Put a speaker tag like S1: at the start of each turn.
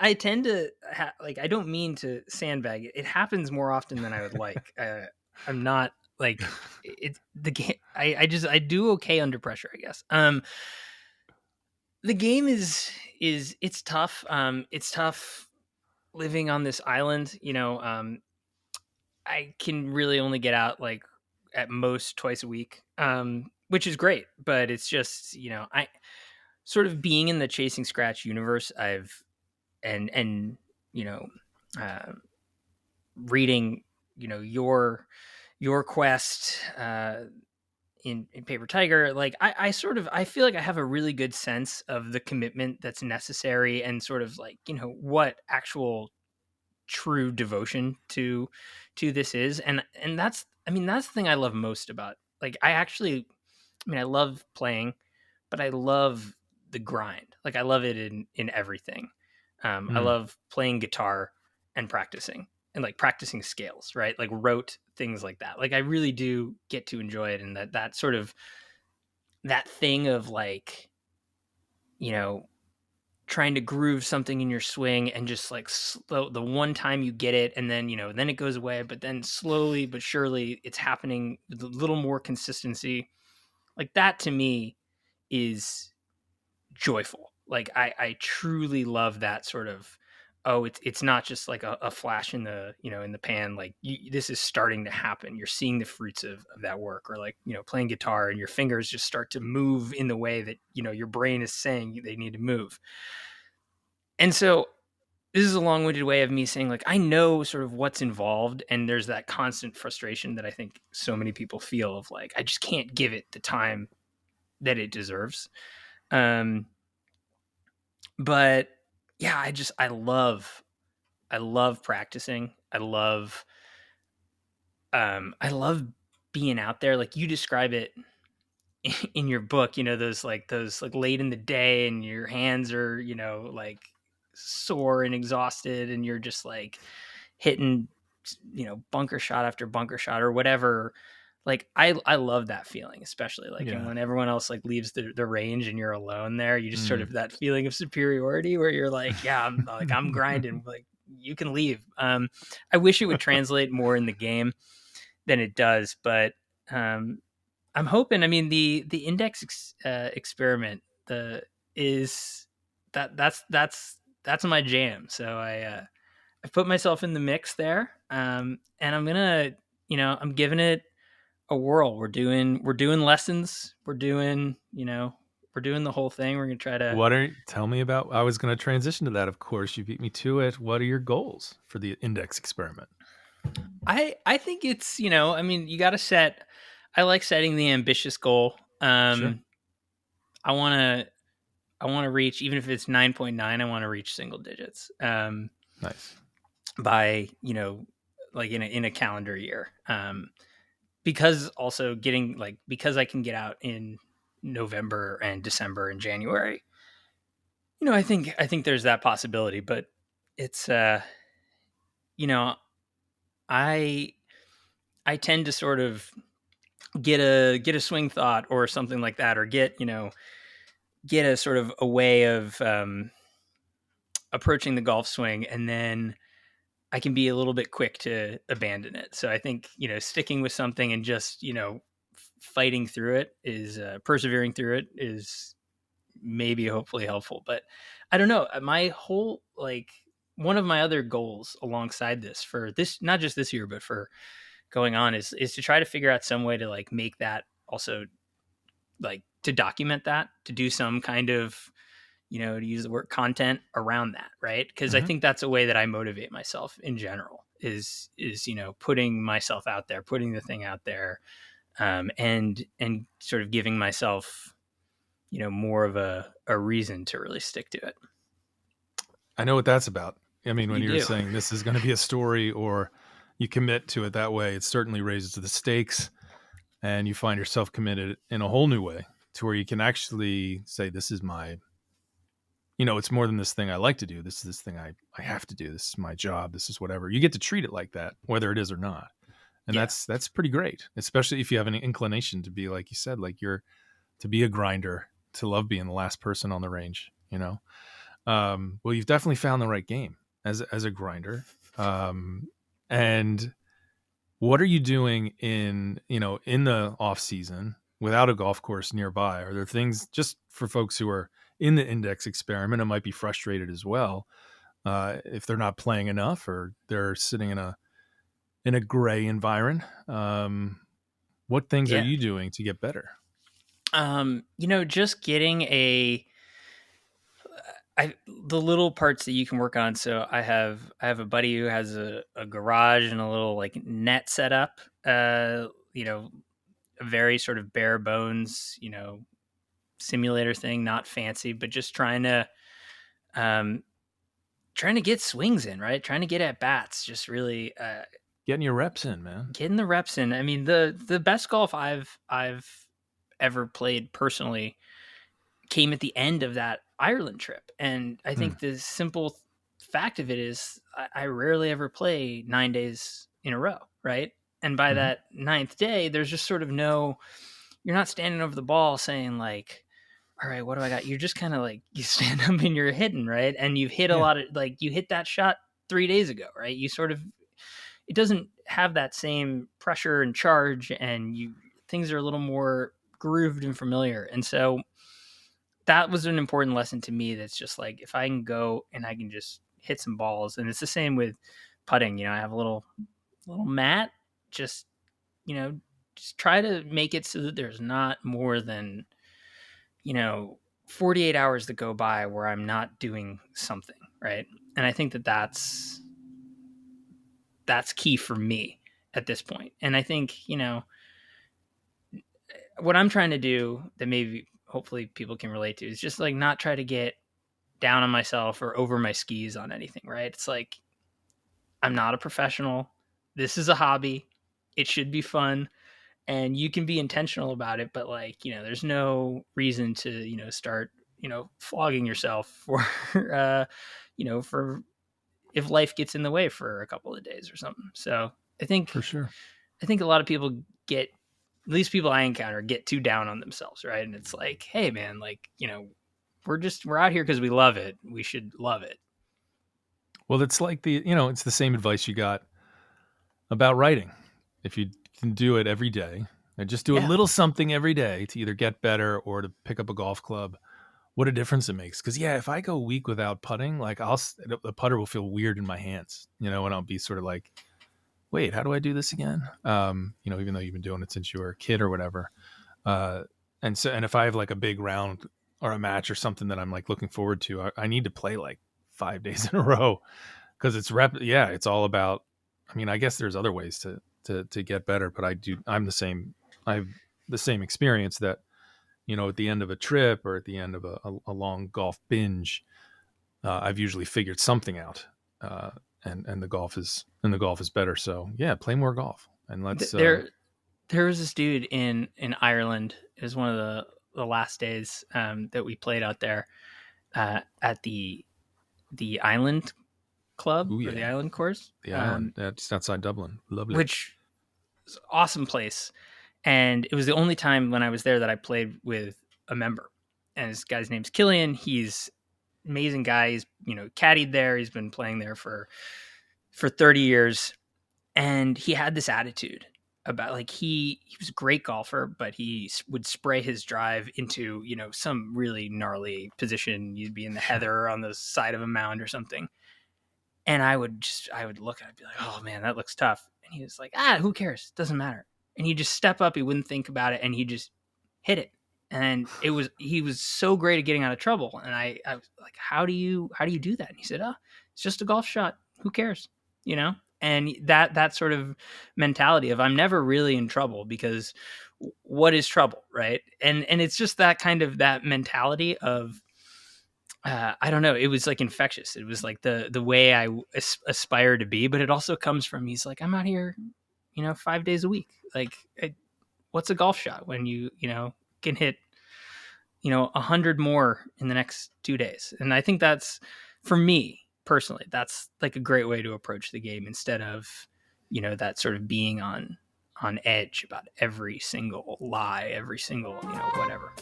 S1: I tend to like, I don't mean to sandbag it. It happens more often than I would like. I'm not like it's the game. I do okay under pressure, I guess. The game is it's tough. It's tough living on this island. I can really only get out like at most twice a week, which is great. But it's just I sort of being in the Chasing Scratch universe. I've and you know uh, reading your quest in Paper Tiger. Like I sort of I feel like I have a really good sense of the commitment that's necessary and sort of like what actual true devotion to this is. And that's I mean that's the thing I love most about, like, I love playing, but I love the grind. Like I love it in everything. I
S2: Mm,
S1: love playing guitar and practicing scales, right? Like rote things like that. Like I really do get to enjoy it, and that sort of that thing of like you know trying to groove something in your swing and just like slow the one time you get it, and then then it goes away, but then slowly but surely it's happening with a little more consistency. Like that to me is joyful. Like I truly love that sort of, oh, it's not just like a flash in the in the pan. Like this is starting to happen. You're seeing the fruits of that work, or like playing guitar and your fingers just start to move in the way that your brain is saying they need to move. And so this is a long-winded way of me saying, like, I know sort of what's involved, and there's that constant frustration that I think so many people feel of like, I just can't give it the time that it deserves. Um, but yeah, I love practicing. I love being out there. Like you describe it in your book, those like late in the day and your hands are, like sore and exhausted, and you're just like hitting, bunker shot after bunker shot or whatever. Like I love that feeling, especially like, and
S2: yeah.
S1: when everyone else like leaves the range and you're alone there, you just sort
S2: Mm.
S1: of that feeling of superiority where you're like, yeah, I'm grinding, like you can leave. I wish it would translate more in the game than it does, but um, I'm hoping. I mean, the index experiment the is that's my jam. So I put myself in the mix there, and I'm gonna I'm giving it a whirl. We're doing lessons. We're doing the whole thing. We're gonna try to.
S2: Tell me about, I was going to transition to that. Of course, you beat me to it. What are your goals for the index experiment?
S1: I think it's I mean you got to set. I like setting the ambitious goal.
S2: Sure.
S1: I want to I want to reach, even if it's 9.9. I want to reach single digits.
S2: Nice.
S1: By like in a calendar year, because also getting like because I can get out in November and December and January. I think there's that possibility, but it's you know I I tend to sort of get a swing thought or something like that, or get a sort of a way of approaching the golf swing, and then I can be a little bit quick to abandon it. So I think, sticking with something and just, fighting through it is, persevering through it is maybe hopefully helpful. But I don't know. My whole, like, one of my other goals alongside this for this, not just this year, but for going on is to try to figure out some way to like make that also like to document that, to do some kind of, to use the word content around that, right? Because I
S2: Hmm.
S1: think that's a way that I motivate myself in general is putting myself out there, putting the thing out there, and sort of giving myself more of a reason to really stick to it.
S2: I know what that's about. I mean, when
S1: You
S2: you're
S1: do.
S2: saying this is going to be a story, or you commit to it that way, it certainly raises the stakes, and you find yourself committed in a whole new way to where you can actually say, this is my, it's more than this thing I like to do. This is this thing I have to do. This is my job. This is whatever. You get to treat it like that, whether it is or not. And
S1: Yeah.
S2: that's pretty great, especially if you have an inclination to be, like you said, like you're, to be a grinder, to love being the last person on the range, Well, you've definitely found the right game as a grinder. Um, and what are you doing in the off season without a golf course nearby? Are there things just for folks who are in the index experiment and might be frustrated as well if they're not playing enough or they're sitting in a gray environment? What things are
S1: Yeah.
S2: you doing to get better?
S1: Just getting the little parts that you can work on. So I have a buddy who has a garage and a little like net set up. A very sort of bare bones, simulator thing, not fancy, but just um trying to get swings in, right? Trying to get at bats, just really
S2: Getting your reps in, man.
S1: getting the reps in. I mean, the best golf I've ever played personally came at the end of that Ireland trip. And I
S2: Hmm.
S1: think the simple fact of it is I rarely ever play 9 days in a row, right? And by
S2: Mm-hmm.
S1: that ninth day, there's just sort of you're not standing over the ball saying like, all right, what do I got? You're just kind of like, you stand up and you're hitting, right? And you've hit a
S2: Yeah,
S1: lot of, like, you hit that shot 3 days ago, right? You sort of, it doesn't have that same pressure and charge, and things are a little more grooved and familiar. And so that was an important lesson to me. That's just like, if I can go and I can just hit some balls, and it's the same with putting. I have a little mat. Just you know, just try to make it so that there's not more than you know 48 hours that go by where I'm not doing something, right? And I think that that's key for me at this point. And I think what I'm trying to do that maybe hopefully people can relate to is just like not try to get down on myself or over my skis on anything, right? It's like, I'm not a professional. This is a hobby. It should be fun, and you can be intentional about it, but like, there's no reason to, start, flogging yourself for for if life gets in the way for a couple of days or something. So I think
S2: for sure.
S1: I think a lot of people get, at least people I encounter, get too down on themselves, right? And it's like, hey man, like, we're out here because we love it. We should love it.
S2: Well, it's like it's the same advice you got about writing. If you can do it every day and just do a
S1: Yeah.
S2: little something every day to either get better or to pick up a golf club, what a difference it makes. Because yeah, if I go a week without putting, like the putter will feel weird in my hands, and I'll be sort of like, wait, how do I do this again? Even though you've been doing it since you were a kid or whatever. Uh, and if I have like a big round or a match or something that I'm like looking forward to, I need to play like 5 days in a row because it's yeah, it's all about. I mean, I guess there's other ways to get better, but I'm the same. I have the same experience that at the end of a trip or at the end of a long golf binge, I've usually figured something out, and the golf is better. So yeah, play more golf and let's.
S1: There was this dude in Ireland. It was one of the last days that we played out there at the Island Club
S2: Ooh
S1: or the
S2: yeah,
S1: Island Course,
S2: the island that's outside Dublin. Lovely.
S1: which is an awesome place. And it was the only time when I was there that I played with a member. And this guy's name's Killian. He's an amazing guy. He's caddied there. He's been playing there for 30 years, and he had this attitude about, like, he was a great golfer, but he would spray his drive into some really gnarly position. You'd be in the
S2: Sure.
S1: heather on the side of a mound or something, and I would look at it and be like, oh man, that looks tough. And he was like, who cares, doesn't matter. And he'd just step up, he wouldn't think about it, and he just hit it. And he was so great at getting out of trouble. And I was like, how do you do that? And he said, it's just a golf shot, who cares, you know and that sort of mentality of, I'm never really in trouble, because what is trouble, right? And it's just that kind of, that mentality of, I don't know, it was like infectious. It was like the way I aspire to be, but it also comes from, he's like, I'm out here 5 days a week, like, what's a golf shot when you can hit 100 more in the next 2 days. And I think that's, for me personally, that's like a great way to approach the game, instead of that sort of being on edge about every single lie, every single whatever.